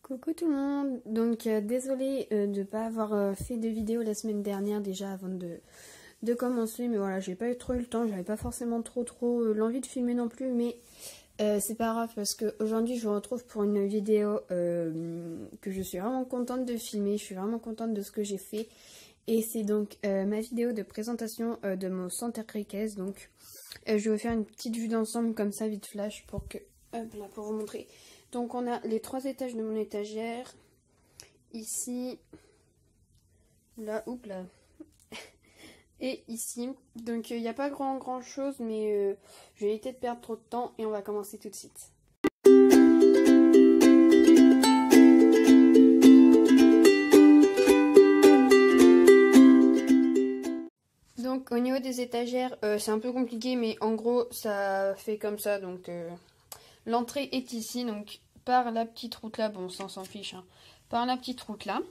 Coucou tout le monde, donc désolée de ne pas avoir fait de vidéo la semaine dernière déjà avant de commencer, mais voilà, j'ai pas eu trop eu le temps, j'avais pas forcément trop l'envie de filmer non plus, mais c'est pas grave parce qu'aujourd'hui je vous retrouve pour une vidéo que je suis vraiment contente de filmer, je suis vraiment contente de ce que j'ai fait, et c'est donc ma vidéo de présentation de mon Center Request. Donc je vais vous faire une petite vue d'ensemble comme ça vite flash pour que, hop là, pour vous montrer. Donc on a les 3 étages de mon étagère, ici, là, oups là, et ici. Donc il n'y a pas grand chose, mais je vais éviter de perdre trop de temps et on va commencer tout de suite. Donc au niveau des étagères, c'est un peu compliqué, mais en gros ça fait comme ça. Donc l'entrée est ici, donc par la petite route là, bon ça on s'en fiche, hein, par la petite route là.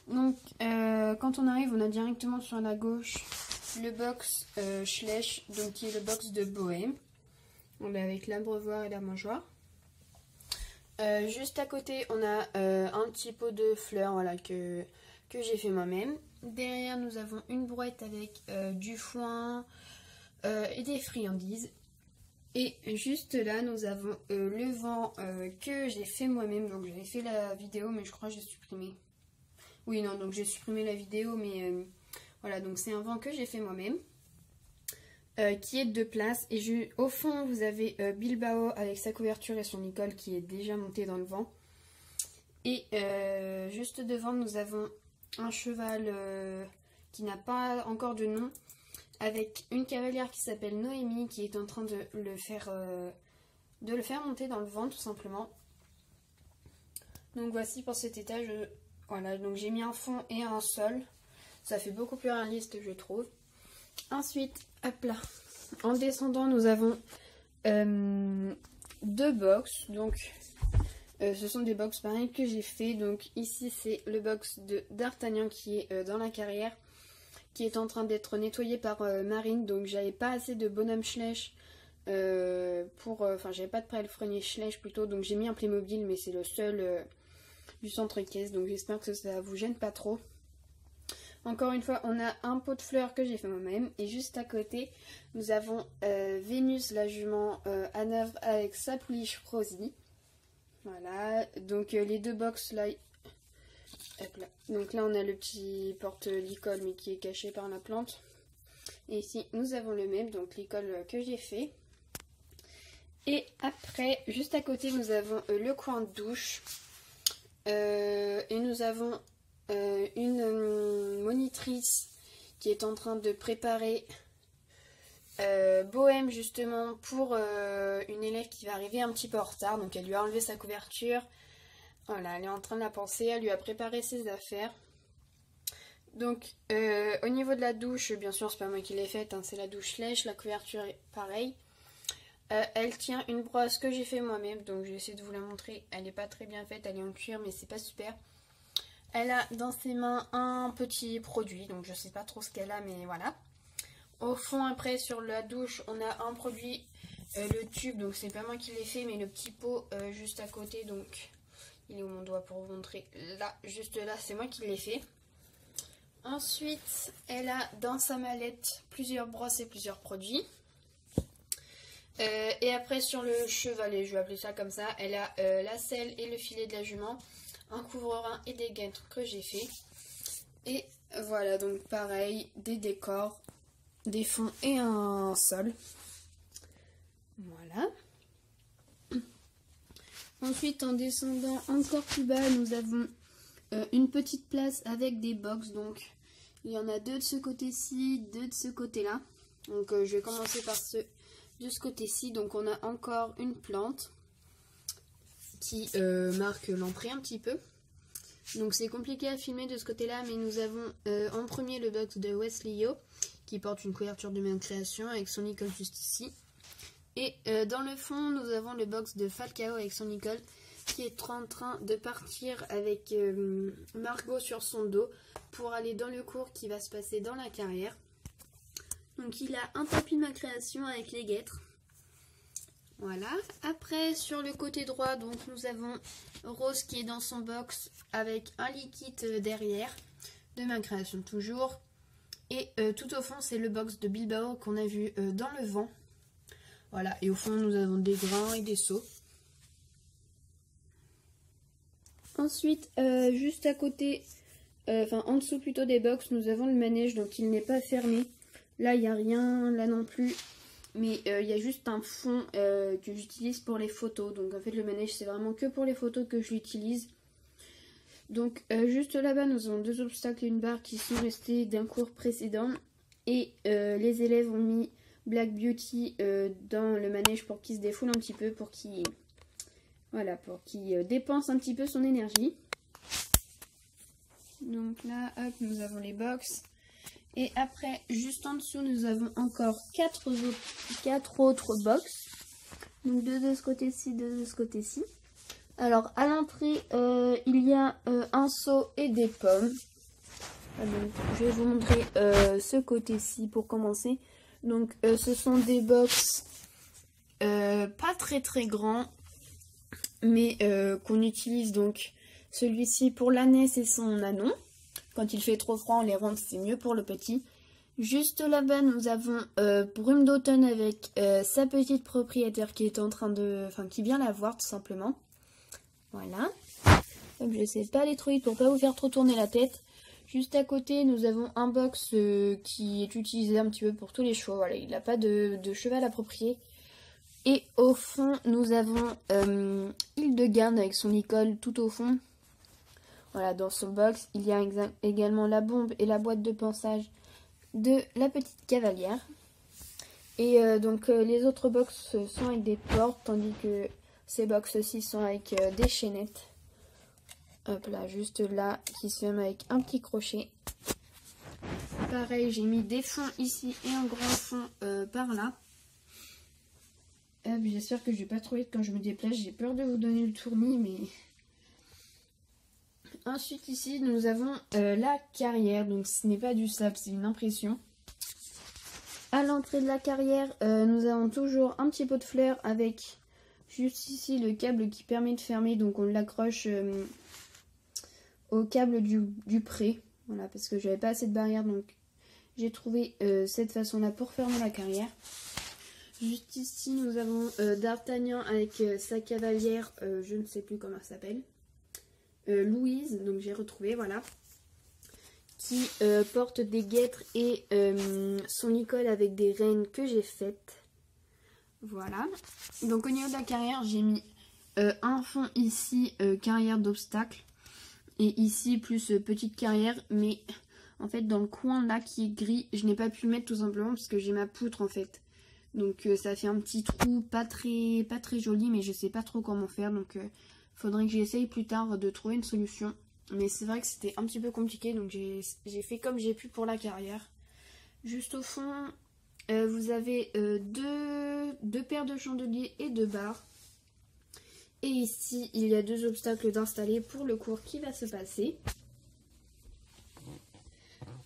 Donc quand on arrive, on a directement sur la gauche le box Schleich, donc qui est le box de Bohème. On est avec l'abreuvoir et la mangeoire. Juste à côté, on a un petit pot de fleurs, voilà, que j'ai fait moi-même. Derrière, nous avons une brouette avec du foin et des friandises. Et juste là, nous avons le vent que j'ai fait moi-même. Donc j'avais fait la vidéo, mais je crois que j'ai supprimé. Oui, non, donc j'ai supprimé la vidéo, mais voilà, donc c'est un vent que j'ai fait moi-même. Qui est de 2 places. Et au fond, vous avez Bilbao avec sa couverture et son licol qui est déjà monté dans le vent. Et juste devant, nous avons un cheval qui n'a pas encore de nom, avec une cavalière qui s'appelle Noémie, qui est en train de le faire monter dans le vent, tout simplement. Donc voici pour cet étage. Voilà, donc j'ai mis un fond et un sol. Ça fait beaucoup plus réaliste, je trouve. Ensuite, hop là, en descendant, nous avons 2 box. Donc ce sont des box pareils que j'ai fait. Donc ici c'est le box de D'Artagnan qui est dans la carrière, qui est en train d'être nettoyé par Marine. Donc j'avais pas assez de bonhomme Schleich j'avais pas de palefrenier Schleich plutôt, donc j'ai mis un Playmobil, mais c'est le seul du centre caisse, donc j'espère que ça vous gêne pas trop. Encore une fois, on a un pot de fleurs que j'ai fait moi-même. Et juste à côté, nous avons Vénus, la jument à neuf avec sa pouliche Rosie. Voilà, donc les 2 box là. Hop là. Donc là, on a le petit porte-licol, mais qui est caché par la plante. Et ici, nous avons le même, donc l'école que j'ai fait. Et après, juste à côté, nous avons le coin de douche. Et nous avons une monitrice qui est en train de préparer Bohème justement pour une élève qui va arriver un petit peu en retard. Donc elle lui a enlevé sa couverture. Voilà, elle est en train de la penser, elle lui a préparé ses affaires. Donc au niveau de la douche, bien sûr c'est pas moi qui l'ai faite, hein, c'est la douche lèche, la couverture est pareil. Elle tient une brosse que j'ai fait moi-même, donc je vais essayer de vous la montrer. Elle n'est pas très bien faite, elle est en cuir, mais c'est pas super. Elle a dans ses mains un petit produit, donc je sais pas trop ce qu'elle a, mais voilà. Au fond, après, sur la douche, on a un produit, le tube, donc c'est pas moi qui l'ai fait, mais le petit pot juste à côté, donc il est où mon doigt pour vous montrer? Là, juste là, c'est moi qui l'ai fait. Ensuite, elle a dans sa mallette plusieurs brosses et plusieurs produits. Et après, sur le chevalet, je vais appeler ça comme ça, elle a la selle et le filet de la jument, un couvre-rein et des guêtres que j'ai fait. Et voilà, donc pareil, des décors, des fonds et un sol. Voilà. Ensuite, en descendant encore plus bas, nous avons une petite place avec des box. Donc il y en a 2 de ce côté-ci, 2 de ce côté-là. Donc je vais commencer par ceux de ce côté-ci. Donc on a encore une plante qui marque l'entrée un petit peu. Donc c'est compliqué à filmer de ce côté-là, mais nous avons en premier le box de Wesley Yo qui porte une couverture de même création avec son icône juste ici. Et dans le fond, nous avons le box de Falcao avec son icône qui est en train de partir avec Margot sur son dos pour aller dans le cours qui va se passer dans la carrière. Donc il a un tapis de ma création avec les guêtres. Voilà. Après, sur le côté droit, donc nous avons Rose qui est dans son box avec un liquide derrière, de ma création toujours. Et tout au fond, c'est le box de Bilbao qu'on a vu dans le vent. Voilà. Et au fond, nous avons des grains et des seaux. Ensuite, juste à côté, en dessous plutôt des box, nous avons le manège, donc il n'est pas fermé. Là, il n'y a rien, là non plus. Mais il y a juste un fond que j'utilise pour les photos. Donc en fait le manège c'est vraiment que pour les photos que je l'utilise. Donc juste là-bas nous avons 2 obstacles et une barre qui sont restés d'un cours précédent. Et les élèves ont mis Black Beauty dans le manège pour qu'il se défoule un petit peu. Pour qu'il dépense un petit peu son énergie. Donc là hop nous avons les box. Et après, juste en dessous, nous avons encore 4 autres box. Donc 2 de ce côté-ci, 2 de ce côté-ci. Alors, à l'entrée, il y a un seau et des pommes. Donc, je vais vous montrer ce côté-ci pour commencer. Donc, ce sont des box pas très très grands, mais qu'on utilise donc celui-ci pour l'ânesse et son anon. Quand il fait trop froid, on les rentre, c'est mieux pour le petit. Juste là-bas, nous avons Brume d'automne avec sa petite propriétaire qui est en train de... qui vient la voir tout simplement. Voilà. Donc, je n'essaie pas aller trop vite pour pas vous faire trop tourner la tête. Juste à côté, nous avons un box qui est utilisé un petit peu pour tous les chevaux. Voilà, il n'a pas de cheval approprié. Et au fond, nous avons Hildegarde avec son école tout au fond. Voilà, dans son box, il y a également la bombe et la boîte de pansage de la petite cavalière. Et donc les autres box sont avec des portes, tandis que ces box-ci sont avec des chaînettes. Hop là, juste là, qui se ferment avec un petit crochet. Pareil, j'ai mis des fonds ici et un grand fond par là. J'espère que je vais pas trop vite quand je me déplace. J'ai peur de vous donner le tournis, mais... Ensuite ici nous avons la carrière, donc ce n'est pas du sable, c'est une impression. À l'entrée de la carrière, nous avons toujours un petit pot de fleurs avec juste ici le câble qui permet de fermer, donc on l'accroche au câble du pré. Voilà, parce que j'avais pas assez de barrière, donc j'ai trouvé cette façon là pour fermer la carrière. Juste ici nous avons D'Artagnan avec sa cavalière, je ne sais plus comment elle s'appelle. Louise, donc j'ai retrouvé, voilà, qui porte des guêtres et son école avec des reines que j'ai faites. Voilà. Donc au niveau de la carrière, j'ai mis un fond ici, carrière d'obstacles, et ici plus petite carrière, mais en fait dans le coin là qui est gris, je n'ai pas pu le mettre tout simplement parce que j'ai ma poutre en fait. Donc ça fait un petit trou pas très joli, mais je sais pas trop comment faire, donc faudrait que j'essaye plus tard de trouver une solution. Mais c'est vrai que c'était un petit peu compliqué, donc j'ai fait comme j'ai pu pour la carrière. Juste au fond, vous avez deux paires de chandeliers et 2 barres. Et ici, il y a 2 obstacles d'installer pour le cours qui va se passer.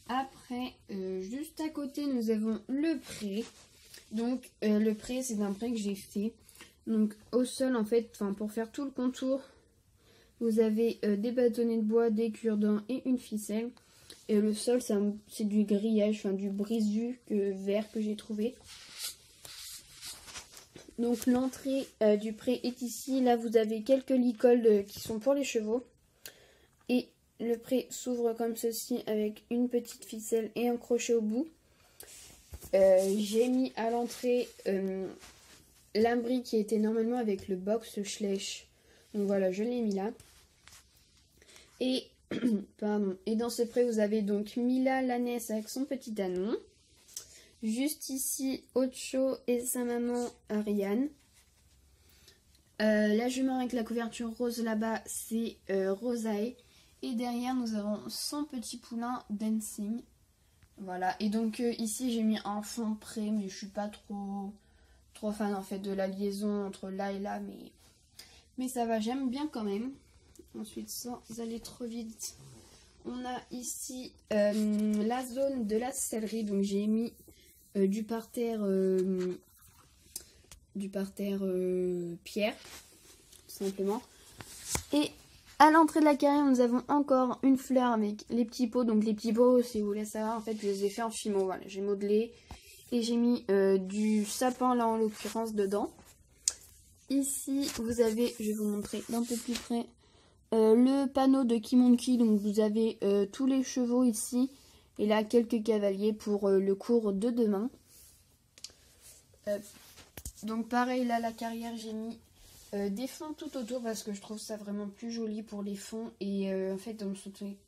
Après, juste à côté, nous avons le pré. Donc, le pré, c'est un pré que j'ai fait. Donc au sol en fait, pour faire tout le contour, vous avez des bâtonnets de bois, des cure-dents et une ficelle. Et le sol c'est du grillage, du brise-vue vert que j'ai trouvé. Donc l'entrée du pré est ici. Là vous avez quelques licoles qui sont pour les chevaux. Et le pré s'ouvre comme ceci avec une petite ficelle et un crochet au bout. J'ai mis à l'entrée... l'abri qui était normalement avec le box Schleich. Donc voilà, je l'ai mis là. Et, pardon. Et dans ce pré, vous avez donc Mila, l'ânesse avec son petit anon. Juste ici, Ocho et sa maman Ariane. La jument avec la couverture rose là-bas, c'est Rosae. Et derrière, nous avons son petit poulain Dancing. Voilà. Et donc ici, j'ai mis un fond pré, mais je suis pas trop fan en fait de la liaison entre là et là, mais ça va, j'aime bien quand même. Ensuite, sans aller trop vite, on a ici la zone de la sellerie. Donc j'ai mis du parterre du parterre pierre, tout simplement. Et à l'entrée de la carrière, nous avons encore une fleur avec les petits pots. Donc les petits pots, si vous voulez savoir, en fait, je les ai fait en fimo. Voilà, j'ai modelé et j'ai mis du sapin, là en l'occurrence, dedans. Ici, vous avez, je vais vous montrer d'un peu plus près, le panneau de Kimonkey. Donc vous avez tous les chevaux ici. Et là, quelques cavaliers pour le cours de demain. Donc pareil, là, la carrière, j'ai mis des fonds tout autour parce que je trouve ça vraiment plus joli pour les fonds. Et en fait,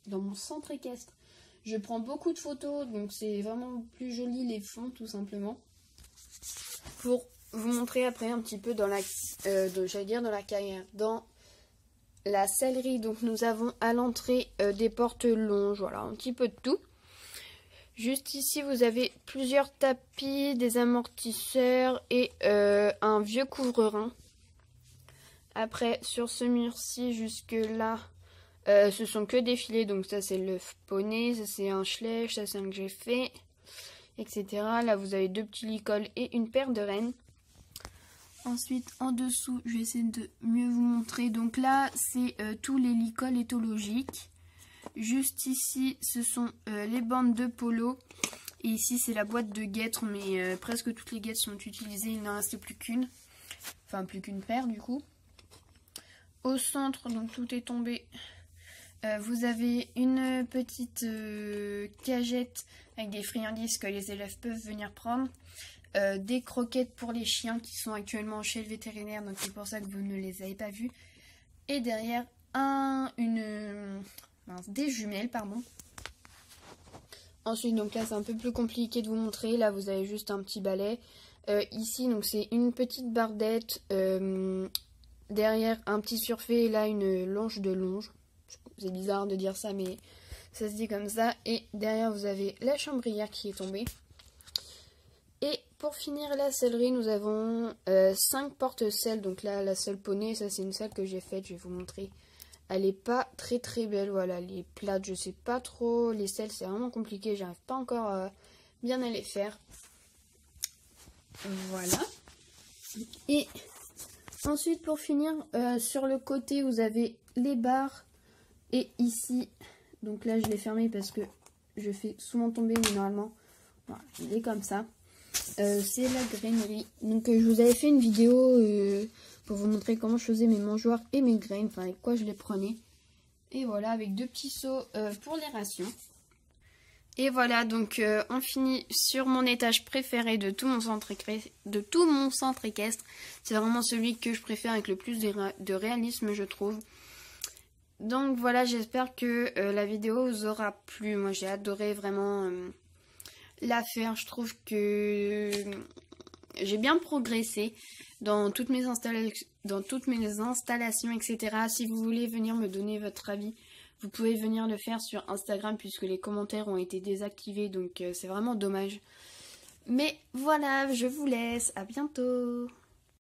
dans mon centre équestre, je prends beaucoup de photos. Donc c'est vraiment plus joli les fonds, tout simplement. Pour vous montrer après un petit peu dans la, dans la carrière. Dans la sellerie, donc nous avons à l'entrée des portes longes. Voilà, un petit peu de tout. Juste ici, vous avez plusieurs tapis, des amortisseurs et un vieux couvre-rein. Après, sur ce mur-ci, jusque là, ce sont que des filets. Donc ça, c'est le poney, ça c'est un schleich, ça c'est un que j'ai fait, etc. Là, vous avez 2 petits licoles et une paire de rennes. Ensuite, en dessous, je vais essayer de mieux vous montrer. Donc là, c'est tous les licoles éthologiques. Juste ici, ce sont les bandes de polo. Et ici, c'est la boîte de guêtres. Mais presque toutes les guêtres sont utilisées. Il n'en reste plus qu'une. Enfin, plus qu'une paire, du coup. Au centre, donc tout est tombé. Vous avez une petite cagette avec des friandises que les élèves peuvent venir prendre. Des croquettes pour les chiens qui sont actuellement chez le vétérinaire. Donc c'est pour ça que vous ne les avez pas vues. Et derrière, des jumelles, pardon. Ensuite, donc là, c'est un peu plus compliqué de vous montrer. Là, vous avez juste un petit balai. Ici, donc c'est une petite bardette. Derrière, un petit surfait. Et là, une longe de longe. C'est bizarre de dire ça, mais ça se dit comme ça. Et derrière, vous avez la chambrière qui est tombée. Et pour finir la sellerie, nous avons 5 porte-selles. Donc là, la selle poney, ça c'est une selle que j'ai faite. Je vais vous montrer. Elle est pas très très belle, voilà, les plates, je sais pas trop, les selles c'est vraiment compliqué, j'arrive pas encore bien à les faire. Voilà. Et ensuite pour finir, sur le côté vous avez les barres et ici, donc là je l'ai fermé parce que je fais souvent tomber, mais normalement, voilà, il est comme ça. C'est la grainerie, donc je vous avais fait une vidéo pour vous montrer comment je faisais mes mangeoires et mes graines, enfin avec quoi je les prenais. Et voilà, avec 2 petits seaux pour les rations. Et voilà, donc on finit sur mon étage préféré de tout mon centre équestre. C'est vraiment celui que je préfère avec le plus de réalisme, je trouve. Donc voilà, j'espère que la vidéo vous aura plu. Moi j'ai adoré vraiment la faire. Je trouve que j'ai bien progressé dans toutes mes installations, etc. Si vous voulez venir me donner votre avis, vous pouvez venir le faire sur Instagram puisque les commentaires ont été désactivés, donc c'est vraiment dommage. Mais voilà, je vous laisse, à bientôt.